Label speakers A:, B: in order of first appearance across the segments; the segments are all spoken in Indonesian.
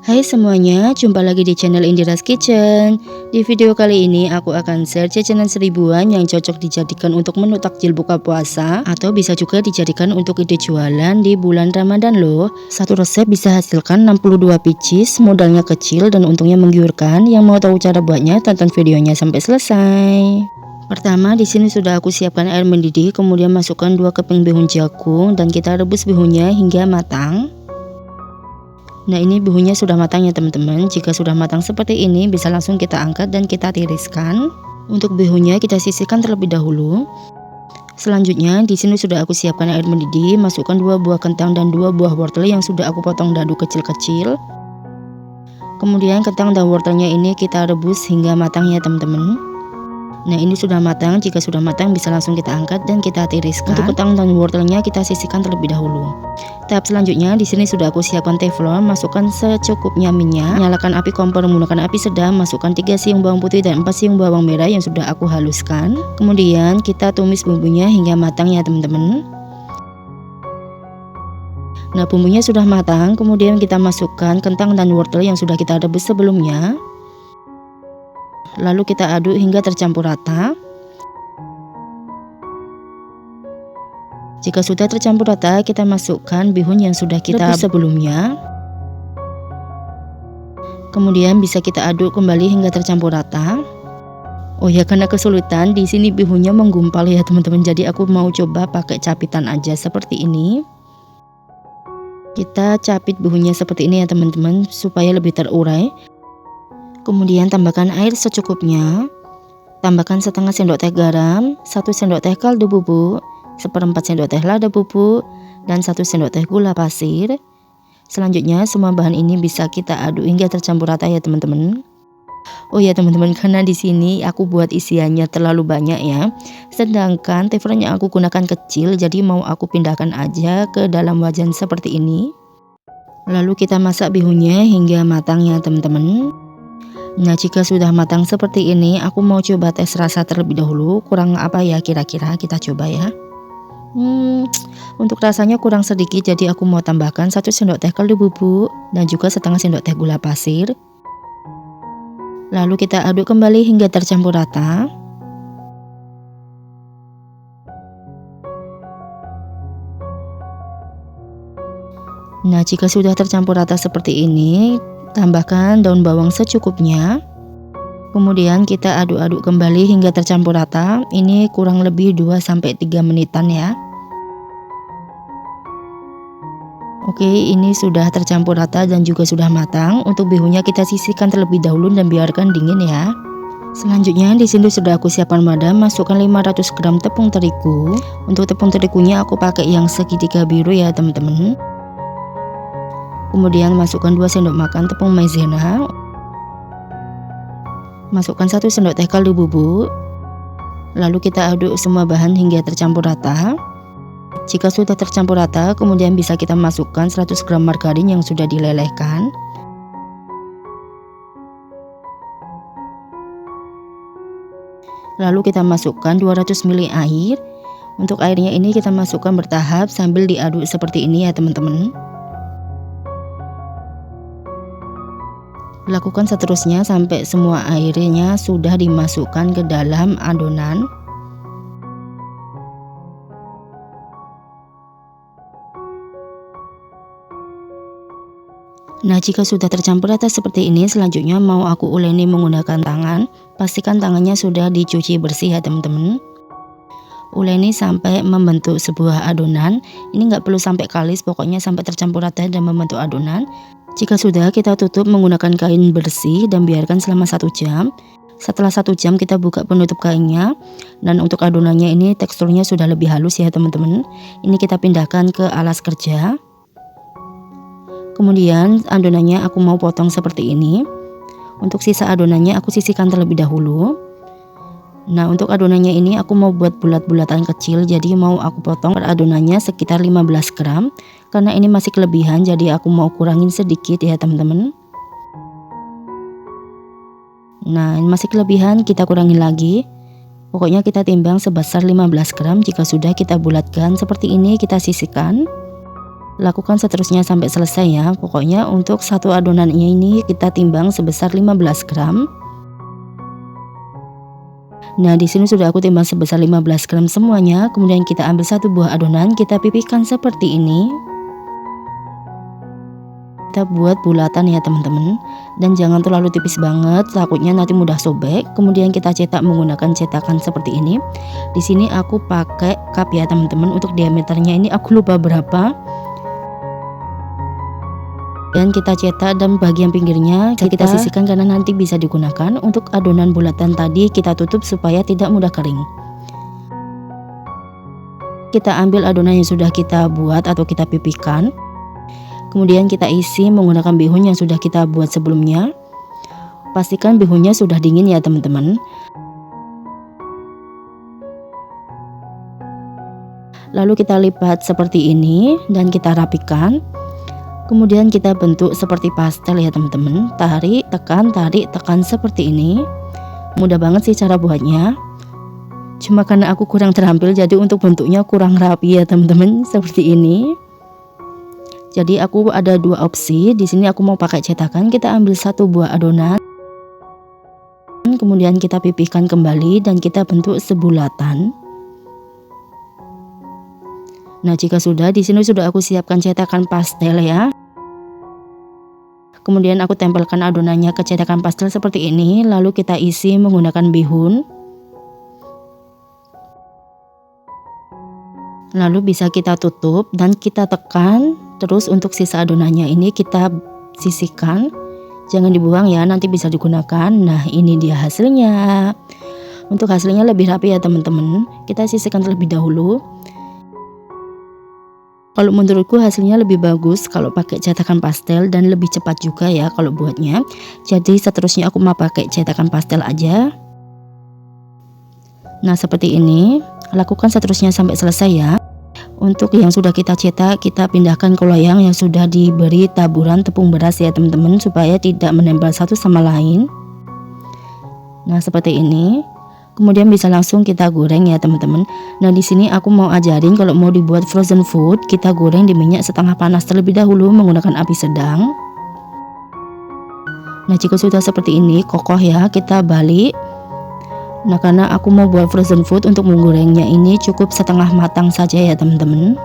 A: Hai semuanya, jumpa lagi di channel Indira's Kitchen. Di video kali ini aku akan share jajanan seribuan yang cocok dijadikan untuk menu takjil buka puasa, atau bisa juga dijadikan untuk ide jualan di bulan Ramadan loh. Satu resep bisa hasilkan 62 pieces, modalnya kecil dan untungnya menggiurkan. Yang mau tahu cara buatnya, tonton videonya sampai selesai. Pertama, di sini sudah aku siapkan air mendidih, kemudian masukkan 2 keping bihun jagung dan kita rebus bihunnya hingga matang. Nah, ini bihunnya sudah matang ya teman-teman. Jika sudah matang seperti ini, bisa langsung kita angkat dan kita tiriskan. Untuk bihunnya kita sisihkan terlebih dahulu. Selanjutnya di sini sudah aku siapkan air mendidih, masukkan 2 buah kentang dan 2 buah wortel yang sudah aku potong dadu kecil-kecil. Kemudian kentang dan wortelnya ini kita rebus hingga matang ya teman-teman. Nah, ini sudah matang. Jika sudah matang bisa langsung kita angkat dan kita tiriskan. Untuk kentang dan wortelnya kita sisihkan terlebih dahulu. Tahap selanjutnya di sini sudah aku siapkan teflon, masukkan secukupnya minyak, nyalakan api kompor menggunakan api sedang, masukkan 3 siung bawang putih dan 4 siung bawang merah yang sudah aku haluskan. Kemudian kita tumis bumbunya hingga matang ya teman-teman. Nah, bumbunya sudah matang, kemudian kita masukkan kentang dan wortel yang sudah kita rebus sebelumnya. Lalu kita aduk hingga tercampur rata. Jika sudah tercampur rata, kita masukkan bihun yang sudah kita rebus sebelumnya. Kemudian bisa kita aduk kembali hingga tercampur rata. Oh ya, karena kesulitan di sini bihunnya menggumpal ya teman-teman. Jadi aku mau coba pakai capitan aja seperti ini. Kita capit bihunnya seperti ini ya teman-teman supaya lebih terurai. Kemudian tambahkan air secukupnya. Tambahkan setengah sendok teh garam, 1 sendok teh kaldu bubuk, 1/4 sendok teh lada bubuk, dan 1 sendok teh gula pasir. Selanjutnya semua bahan ini bisa kita aduk hingga tercampur rata ya teman-teman. Oh ya teman-teman, karena di sini aku buat isiannya terlalu banyak ya. Sedangkan teflon yang aku gunakan kecil, jadi mau aku pindahkan aja ke dalam wajan seperti ini. Lalu kita masak bihunnya hingga matang ya teman-teman. Nah, jika sudah matang seperti ini, aku mau coba tes rasa terlebih dahulu. Kurang apa ya kira-kira, kita coba ya. Untuk rasanya kurang sedikit, jadi aku mau tambahkan 1 sendok teh kaldu bubuk dan juga setengah sendok teh gula pasir. Lalu kita aduk kembali hingga tercampur rata. Nah, jika sudah tercampur rata seperti ini, tambahkan daun bawang secukupnya. Kemudian kita aduk-aduk kembali hingga tercampur rata. Ini kurang lebih 2-3 menitan ya. Oke, ini sudah tercampur rata dan juga sudah matang. Untuk bihunnya kita sisihkan terlebih dahulu dan biarkan dingin ya. Selanjutnya di sini sudah aku siapkan wadah, masukkan 500 gram tepung terigu. Untuk tepung terigunya aku pakai yang segitiga biru ya teman-teman. Kemudian masukkan 2 sendok makan tepung maizena. Masukkan 1 sendok teh kaldu bubuk. Lalu kita aduk semua bahan hingga tercampur rata. Jika sudah tercampur rata, kemudian bisa kita masukkan 100 gram margarin yang sudah dilelehkan. Lalu kita masukkan 200 ml air. Untuk airnya ini kita masukkan bertahap sambil diaduk seperti ini ya teman-teman. Lakukan seterusnya sampai semua airnya sudah dimasukkan ke dalam adonan. Nah, jika sudah tercampur rata seperti ini, selanjutnya mau aku uleni menggunakan tangan. Pastikan tangannya sudah dicuci bersih ya teman-teman. Uleni sampai membentuk sebuah adonan. Ini nggak perlu sampai kalis, pokoknya sampai tercampur rata dan membentuk adonan. Jika sudah, kita tutup menggunakan kain bersih dan biarkan selama 1 jam. Setelah 1 jam kita buka penutup kainnya. Dan untuk adonannya ini teksturnya sudah lebih halus ya teman-teman. Ini kita pindahkan ke alas kerja. Kemudian adonannya aku mau potong seperti ini. Untuk sisa adonannya aku sisihkan terlebih dahulu. Nah, untuk adonannya ini aku mau buat bulat-bulatan kecil, jadi mau aku potong per adonannya sekitar 15 gram. Karena ini masih kelebihan, jadi aku mau kurangin sedikit ya teman-teman. Nah, ini masih kelebihan, kita kurangin lagi. Pokoknya kita timbang sebesar 15 gram. Jika sudah kita bulatkan seperti ini, kita sisihkan. Lakukan seterusnya sampai selesai ya. Pokoknya untuk satu adonannya ini kita timbang sebesar 15 gram. Nah, di sini sudah aku timbang sebesar 15 gram semuanya. Kemudian kita ambil satu buah adonan, kita pipihkan seperti ini. Kita buat bulatan ya teman-teman. Dan jangan terlalu tipis banget, takutnya nanti mudah sobek. Kemudian kita cetak menggunakan cetakan seperti ini. Di sini aku pakai cup ya teman-teman. Untuk diameternya ini aku lupa berapa. Dan kita cetak dan bagian pinggirnya kita sisihkan karena nanti bisa digunakan. Untuk adonan bulatan tadi kita tutup supaya tidak mudah kering. Kita ambil adonan yang sudah kita buat atau kita pipihkan. Kemudian kita isi menggunakan bihun yang sudah kita buat sebelumnya. Pastikan bihunnya sudah dingin ya teman-teman. Lalu kita lipat seperti ini dan kita rapikan. Kemudian kita bentuk seperti pastel ya teman-teman. Tarik, tekan seperti ini. Mudah banget sih cara buatnya. Cuma karena aku kurang terampil jadi untuk bentuknya kurang rapi ya teman-teman, seperti ini. Jadi aku ada dua opsi. Di sini aku mau pakai cetakan. Kita ambil satu buah adonan. Kemudian kita pipihkan kembali dan kita bentuk sebulatan. Nah, jika sudah, di sini sudah aku siapkan cetakan pastel ya. Kemudian aku tempelkan adonannya ke cetakan pastel seperti ini, lalu kita isi menggunakan bihun. Lalu bisa kita tutup dan kita tekan. Terus untuk sisa adonannya ini kita sisihkan. Jangan dibuang ya, nanti bisa digunakan. Nah, ini dia hasilnya. Untuk hasilnya lebih rapi ya teman-teman. Kita sisihkan terlebih dahulu. Kalau menurutku hasilnya lebih bagus kalau pakai cetakan pastel dan lebih cepat juga ya kalau buatnya. Jadi seterusnya aku mau pakai cetakan pastel aja. Nah, seperti ini. Lakukan seterusnya sampai selesai ya. Untuk yang sudah kita cetak, kita pindahkan ke loyang yang sudah diberi taburan tepung beras ya teman-teman, supaya tidak menempel satu sama lain. Nah, seperti ini. Kemudian bisa langsung kita goreng ya teman-teman. Nah, di sini aku mau ajarin kalau mau dibuat frozen food, kita goreng di minyak setengah panas terlebih dahulu menggunakan api sedang. Nah, jika sudah seperti ini kokoh ya, kita balik. Nah, karena aku mau buat frozen food, untuk menggorengnya ini cukup setengah matang saja ya teman-teman.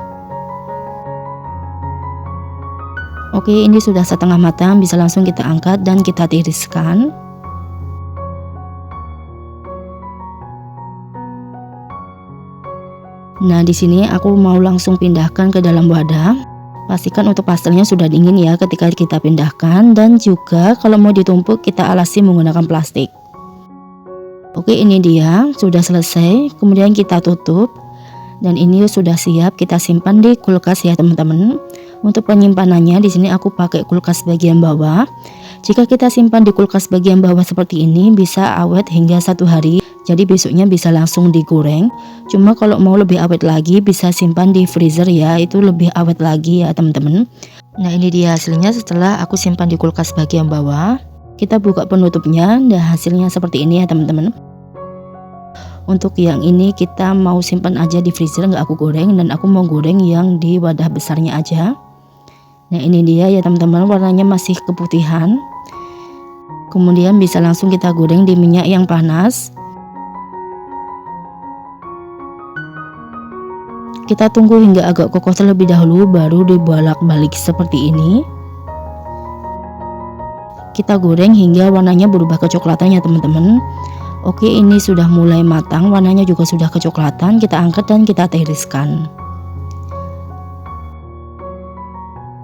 A: Oke, ini sudah setengah matang, bisa langsung kita angkat dan kita tiriskan. Nah, di sini aku mau langsung pindahkan ke dalam wadah. Pastikan untuk pastelnya sudah dingin ya ketika kita pindahkan, dan juga kalau mau ditumpuk kita alasi menggunakan plastik. Oke, ini dia sudah selesai. Kemudian kita tutup dan ini sudah siap kita simpan di kulkas ya teman-teman. Untuk penyimpanannya di sini aku pakai kulkas bagian bawah. Jika kita simpan di kulkas bagian bawah seperti ini bisa awet hingga 1 hari. Jadi besoknya bisa langsung digoreng. Cuma kalau mau lebih awet lagi bisa simpan di freezer ya, itu lebih awet lagi ya teman-teman. Nah, ini dia hasilnya setelah aku simpan di kulkas bagian bawah. Kita buka penutupnya dan hasilnya seperti ini ya teman-teman. Untuk yang ini kita mau simpan aja di freezer, nggak aku goreng, dan aku mau goreng yang di wadah besarnya aja. Nah, ini dia ya teman-teman, warnanya masih keputihan. Kemudian bisa langsung kita goreng di minyak yang panas. Kita tunggu hingga agak kokoh terlebih dahulu, baru dibolak-balik seperti ini. Kita goreng hingga warnanya berubah kecoklatan ya teman-teman. Oke, ini sudah mulai matang, warnanya juga sudah kecoklatan. Kita angkat dan kita tiriskan.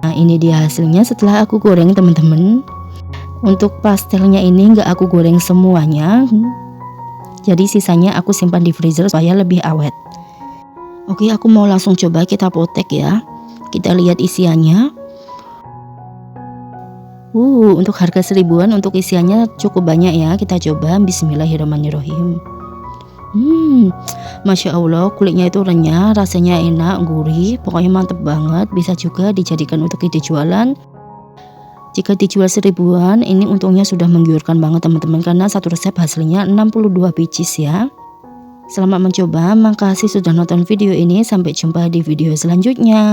A: Nah, ini dia hasilnya setelah aku goreng teman-teman. Untuk pastelnya ini nggak aku goreng semuanya, jadi sisanya aku simpan di freezer supaya lebih awet. Oke, aku mau langsung coba, kita potek ya. Kita lihat isiannya. Untuk harga 1000-an untuk isiannya cukup banyak ya. Kita coba, bismillahirrahmanirrahim. Masya Allah, kulitnya itu renyah, rasanya enak, gurih, pokoknya mantep banget. Bisa juga dijadikan untuk ide jualan. Jika dijual 1000-an, ini untungnya sudah menggiurkan banget teman-teman, karena satu resep hasilnya 62 pieces ya. Selamat mencoba, makasih sudah nonton video ini, sampai jumpa di video selanjutnya.